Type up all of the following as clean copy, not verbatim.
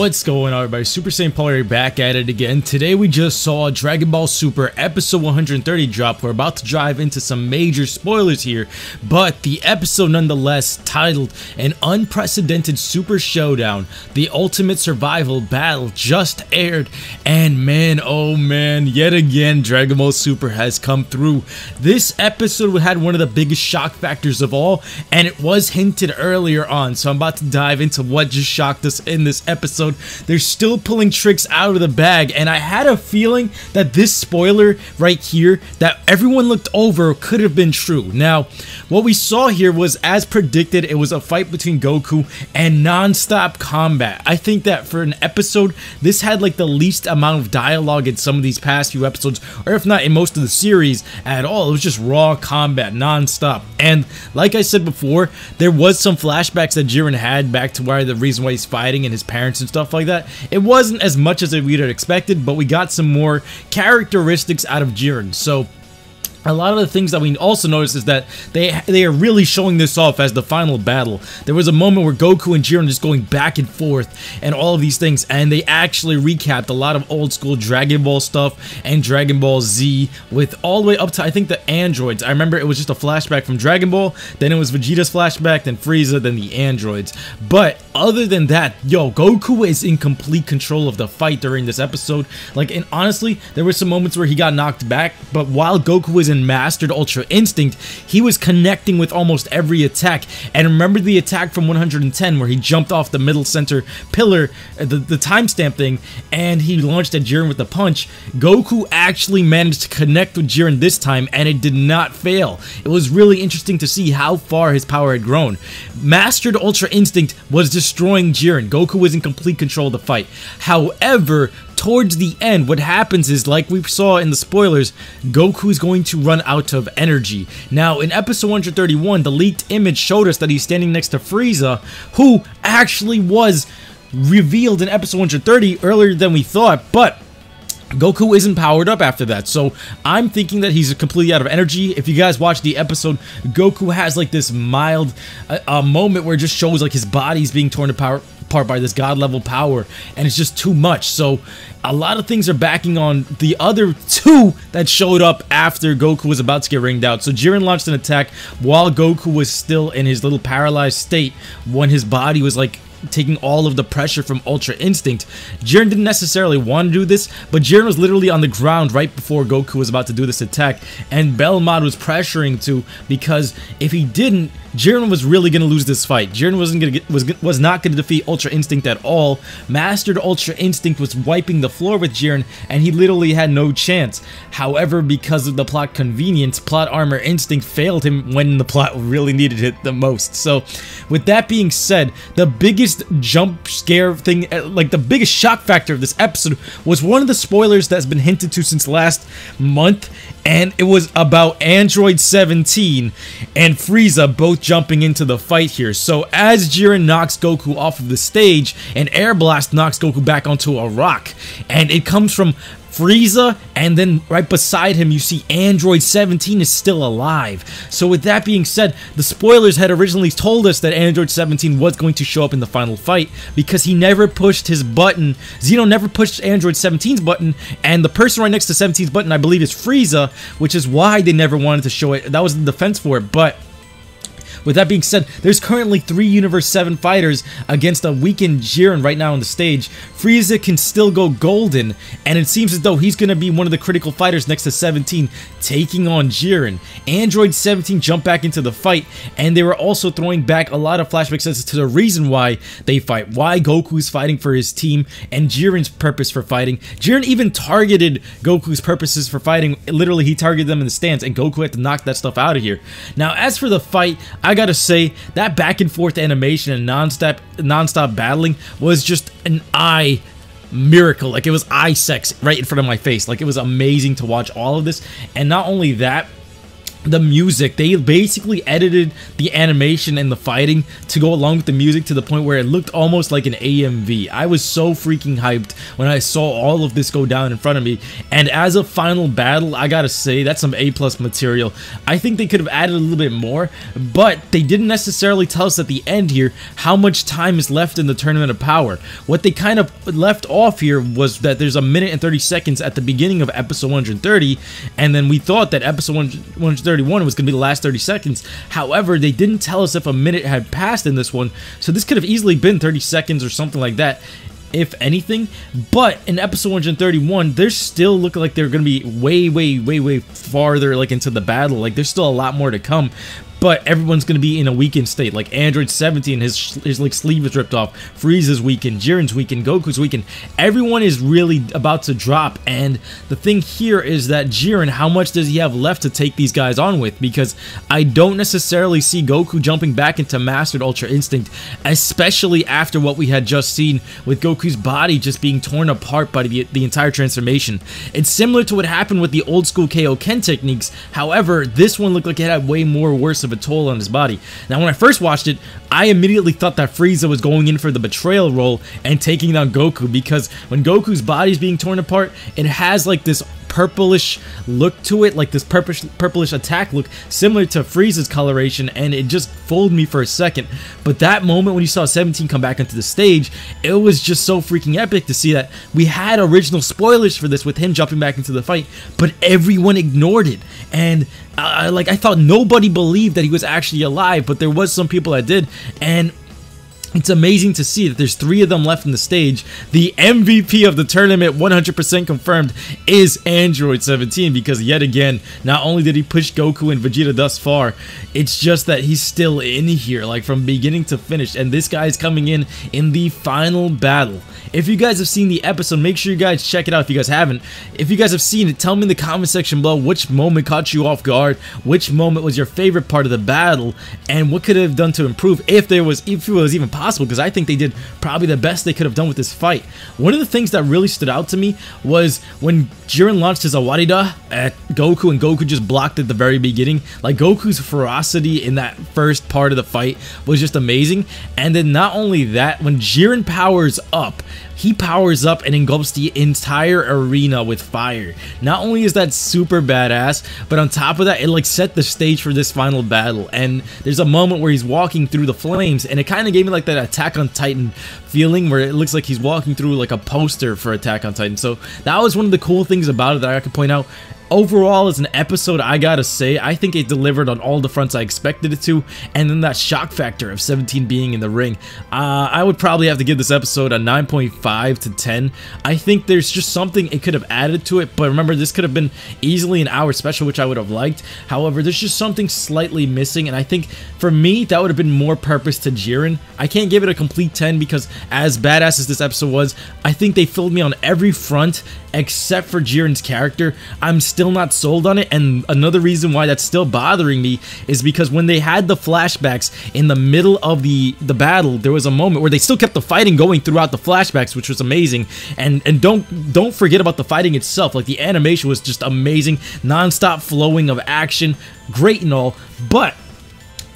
What's going on, everybody? Super Saiyan Paul here, back at it again. Today we just saw Dragon Ball Super episode 130 drop. We're about to dive into some major spoilers here, but the episode nonetheless, titled An Unprecedented Super Showdown, the Ultimate Survival Battle, just aired, and man, oh man, yet again Dragon Ball Super has come through. This episode had one of the biggest shock factors of all, and it was hinted earlier on, so I'm about to dive into what just shocked us in this episode. They're still pulling tricks out of the bag, and I had a feeling that this spoiler right here that everyone looked over could have been true. Now, what we saw here was, as predicted, it was a fight between Goku and non-stop combat. I think that for an episode, this had like the least amount of dialogue in some of these past few episodes, or if not in most of the series at all. It was just raw combat, non-stop. And like I said before, there was some flashbacks that Jiren had back to why the reason why he's fighting and his parents and stuff like that. It wasn't as much as we'd have expected, but we got some more characteristics out of Jiren. So a lot of the things that we also noticed is that they are really showing this off as the final battle. There was a moment where Goku and Jiren just going back and forth and all of these things, and they actually recapped a lot of old school Dragon Ball stuff and Dragon Ball Z with all the way up to, I think, the androids. I remember it was just a flashback from Dragon Ball, then it was Vegeta's flashback, then Frieza, then the androids. But other than that, yo, Goku is in complete control of the fight during this episode. Like, and honestly, there were some moments where he got knocked back, but while Goku was in mastered Ultra Instinct, he was connecting with almost every attack. And remember the attack from 110 where he jumped off the middle center pillar, the timestamp thing, and he launched at Jiren with the punch. Goku actually managed to connect with Jiren this time, and it did not fail. It was really interesting to see how far his power had grown. Mastered Ultra Instinct was destroying Jiren. Goku was in complete control of the fight. However, towards the end, what happens is, like we saw in the spoilers, Goku is going to run out of energy. Now, in episode 131, the leaked image showed us that he's standing next to Frieza, who actually was revealed in episode 130 earlier than we thought, but Goku isn't powered up after that, so I'm thinking that he's completely out of energy. If you guys watch the episode, Goku has like this mild moment where it just shows like his body's being torn apart by this god level power, and it's just too much. So a lot of things are backing on the other two that showed up after Goku was about to get ringed out. So Jiren launched an attack while Goku was still in his little paralyzed state, when his body was like taking all of the pressure from Ultra Instinct. Jiren didn't necessarily want to do this, but Jiren was literally on the ground right before Goku was about to do this attack, and Belmod was pressuring to, because if he didn't, Jiren was really going to lose this fight. Jiren was not going to defeat Ultra Instinct at all. Mastered Ultra Instinct was wiping the floor with Jiren, and he literally had no chance. However, because of the plot convenience, Plot Armor Instinct failed him when the plot really needed it the most. So, with that being said, the biggest jump scare thing, like the biggest shock factor of this episode, was one of the spoilers that's been hinted to since last month, and it was about Android 17 and Frieza both jumping into the fight here. So as Jiren knocks Goku off of the stage, an air blast knocks Goku back onto a rock, and it comes from Frieza, and then right beside him you see Android 17 is still alive. So with that being said, the spoilers had originally told us that Android 17 was going to show up in the final fight, because he never pushed his button. Zeno never pushed Android 17's button, and the person right next to 17's button, I believe, is Frieza, which is why they never wanted to show it. That was the defense for it. But with that being said, there's currently 3 Universe 7 fighters against a weakened Jiren right now on the stage. Frieza can still go golden, and it seems as though he's going to be one of the critical fighters next to 17, taking on Jiren. Android 17 jumped back into the fight, and they were also throwing back a lot of flashbacks as to the reason why they fight, why Goku's fighting for his team, and Jiren's purpose for fighting. Jiren even targeted Goku's purposes for fighting. Literally, he targeted them in the stands, and Goku had to knock that stuff out of here. Now, as for the fight, I gotta say, that back and forth animation and non-stop battling was just an eye miracle. Like, it was eye sex right in front of my face. Like, it was amazing to watch all of this. And not only that, the music. They basically edited the animation and the fighting to go along with the music to the point where it looked almost like an AMV. I was so freaking hyped when I saw all of this go down in front of me, and as a final battle, I gotta say that's some A+ material. I think they could have added a little bit more, but they didn't necessarily tell us at the end here how much time is left in the Tournament of Power. What they kind of left off here was that there's a minute and 30 seconds at the beginning of episode 130, and then we thought that episode 131 was going to be the last 30 seconds. However, they didn't tell us if a minute had passed in this one, so this could have easily been 30 seconds or something like that, if anything. But in episode 131, they're still looking like they're going to be way farther like into the battle. Like there's still a lot more to come. But everyone's going to be in a weakened state. Like Android 17, his like sleeve is ripped off. Frieza's weakened. Jiren's weakened. Goku's weakened. Everyone is really about to drop. And the thing here is that Jiren, how much does he have left to take these guys on with? Because I don't necessarily see Goku jumping back into Mastered Ultra Instinct, especially after what we had just seen with Goku's body just being torn apart by the entire transformation. It's similar to what happened with the old school Kaioken techniques. However, this one looked like it had way more worse of a toll on his body. Now, when I first watched it, I immediately thought that Frieza was going in for the betrayal role and taking down Goku, because when Goku's body is being torn apart, it has like this purplish look to it, like this purplish attack look, similar to Frieza's coloration, and it just fooled me for a second. But that moment when you saw 17 come back onto the stage, it was just so freaking epic to see that we had original spoilers for this with him jumping back into the fight, but everyone ignored it. And I thought nobody believed that he was actually alive, but there was some people that did. And it's amazing to see that there's 3 of them left in the stage. The MVP of the tournament, 100% confirmed, is Android 17, because yet again, not only did he push Goku and Vegeta thus far, it's just that he's still in here, like from beginning to finish, and this guy is coming in the final battle. If you guys have seen the episode, make sure you guys check it out if you guys haven't. If you guys have seen it, tell me in the comment section below which moment caught you off guard, which moment was your favorite part of the battle, and what could have done to improve if it was even possible, because I think they did probably the best they could have done with this fight. One of the things that really stood out to me was when Jiren launched his Awarida at Goku, and Goku just blocked at the very beginning. Like, Goku's ferocity in that first part of the fight was just amazing. And then not only that, when Jiren powers up, he powers up and engulfs the entire arena with fire. Not only is that super badass, but on top of that, it like set the stage for this final battle. And there's a moment where he's walking through the flames, and it kind of gave me like that Attack on Titan feeling, where it looks like he's walking through like a poster for Attack on Titan. So that was one of the cool things about it that I could point out. Overall, as an episode, I gotta say, I think it delivered on all the fronts I expected it to, and then that shock factor of 17 being in the ring. I would probably have to give this episode a 9.5 to 10. I think there's just something it could have added to it, but remember, this could have been easily an hour special, which I would have liked. However, there's just something slightly missing, and I think, for me, that would have been more purpose to Jiren. I can't give it a complete 10, because as badass as this episode was, I think they filled me on every front, except for Jiren's character. I'm still not sold on it, and another reason why that's still bothering me is because when they had the flashbacks in the middle of the battle, there was a moment where they still kept the fighting going throughout the flashbacks, which was amazing. And don't forget about the fighting itself. Like, the animation was just amazing, non-stop flowing of action, great and all, but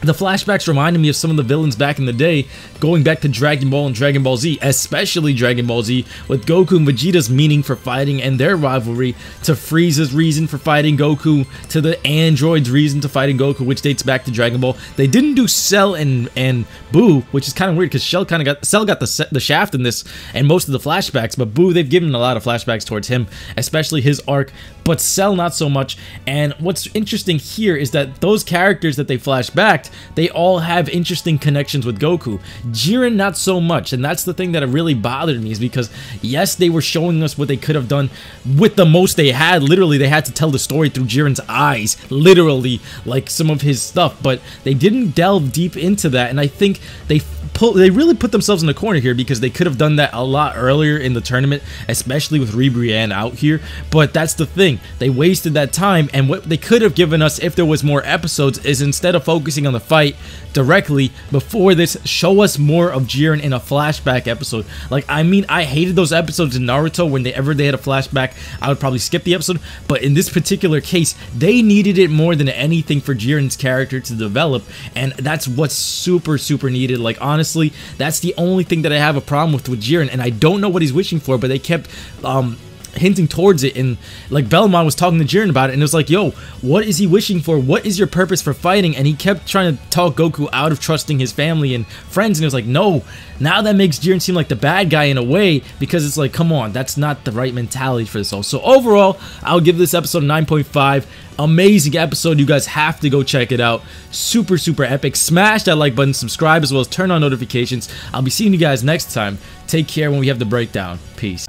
the flashbacks reminded me of some of the villains back in the day, going back to Dragon Ball and Dragon Ball Z, especially Dragon Ball Z, with Goku and Vegeta's meaning for fighting and their rivalry, to Frieza's reason for fighting Goku, to the android's reason to fighting Goku, which dates back to Dragon Ball. They didn't do Cell and Boo, which is kind of weird, because Cell got the shaft in this and most of the flashbacks, but Boo, they've given a lot of flashbacks towards him, especially his arc, but Cell not so much. And what's interesting here is that those characters that they flashbacked, they all have interesting connections with Goku. Jiren, not so much, and that's the thing that really bothered me, is because, yes, they were showing us what they could have done with the most they had. Literally, they had to tell the story through Jiren's eyes, literally, like some of his stuff, but they didn't delve deep into that, and I think they really put themselves in the corner here, because they could have done that a lot earlier in the tournament, especially with Brienne out here. But that's the thing, they wasted that time, and what they could have given us if there was more episodes is, instead of focusing on the fight directly before this, show us more of Jiren in a flashback episode. Like, I mean, I hated those episodes in Naruto whenever they had a flashback. I would probably skip the episode, but in this particular case, they needed it more than anything for Jiren's character to develop, and that's what's super needed. Like, honestly, that's the only thing that I have a problem with Jiren, and I don't know what he's wishing for, but they kept hinting towards it, and like Belmont was talking to Jiren about it, and it was like, yo, what is he wishing for? What is your purpose for fighting? And he kept trying to talk Goku out of trusting his family and friends, and it was like, no, now that makes Jiren seem like the bad guy in a way, because it's like, come on, that's not the right mentality for this all. So overall, I'll give this episode a 9.5. Amazing episode. You guys have to go check it out. Super epic. Smash that like button, subscribe, as well as turn on notifications. I'll be seeing you guys next time. Take care when we have the breakdown. Peace.